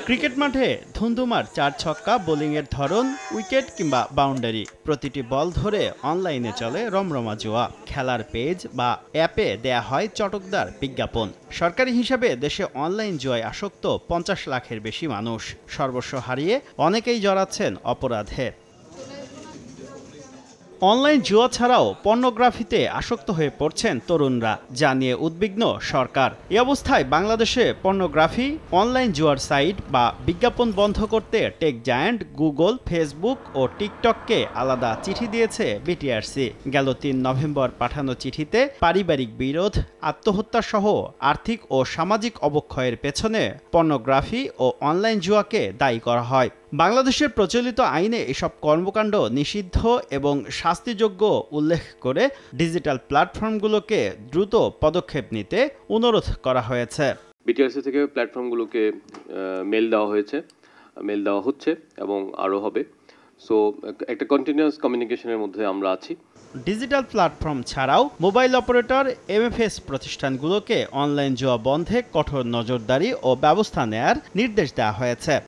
Cricket মাঠে ধুন্ধুমার ৪ ছক্কা বোলিংয়ের ধরন, উইকেট কিংবা বাউন্ডারি, প্রতিটি বল ধরে অনলাইনে চলে রমরমা জুয়া। খেলার পেজ বা অ্যাপে দেয়া হয় চটকদার বিজ্ঞাপন। সরকারি হিসাবে দেশে অনলাইন জুয়ায় আসক্ত ৫০ লাখের বেশি মানুষ। সর্বস্ব হারিয়ে অনেকেই জড়াচ্ছেন অপরাধে। অনলাইন জুয়া ছাড়াও পর্নোগ্রাফিতে আসক্ত হয়ে পড়ছেন তরুণরা, যা নিয়ে উদ্বিগ্ন সরকার। এ অবস্থায় বাংলাদেশে পর্নোগ্রাফি, অনলাইন জুয়ার সাইট বা বিজ্ঞাপন বন্ধ করতে টেক জায়ান্ট গুগল, ফেসবুক ও টিকটককে আলাদা চিঠি দিয়েছে বিটিআরসি। গেল ৩ নভেম্বর পাঠানো চিঠিতে পারিবারিক বিরোধ, আত্মহত্যা সহ আর্থিক ও সামাজিক অবক্ষয়ের পেছনে পর্নোগ্রাফি ও অনলাইন জুয়াকে দায়ী করা হয়। বাংলাদেশের প্রচলিত আইনে এসব কর্মকাণ্ড নিষিদ্ধ এবং শাস্তিযোগ্য উল্লেখ করে ডিজিটাল প্ল্যাটফর্মগুলোকে দ্রুত পদক্ষেপ নিতে অনুরোধ করা হয়েছে। বিটিআরসি থেকে প্ল্যাটফর্মগুলোকে মেল দেওয়া হচ্ছে এবং আরও হবে। সো একটা কন্টিনিউয়াস কমিউনিকেশনের মধ্যে আমরা আছি। ডিজিটাল প্ল্যাটফর্ম ছাড়াও মোবাইল অপারেটর, এমএফএস প্রতিষ্ঠানগুলোকে অনলাইন জুয়া বন্ধে কঠোর নজরদারি ও ব্যবস্থা নেয়ার নির্দেশ দেওয়া হয়েছে।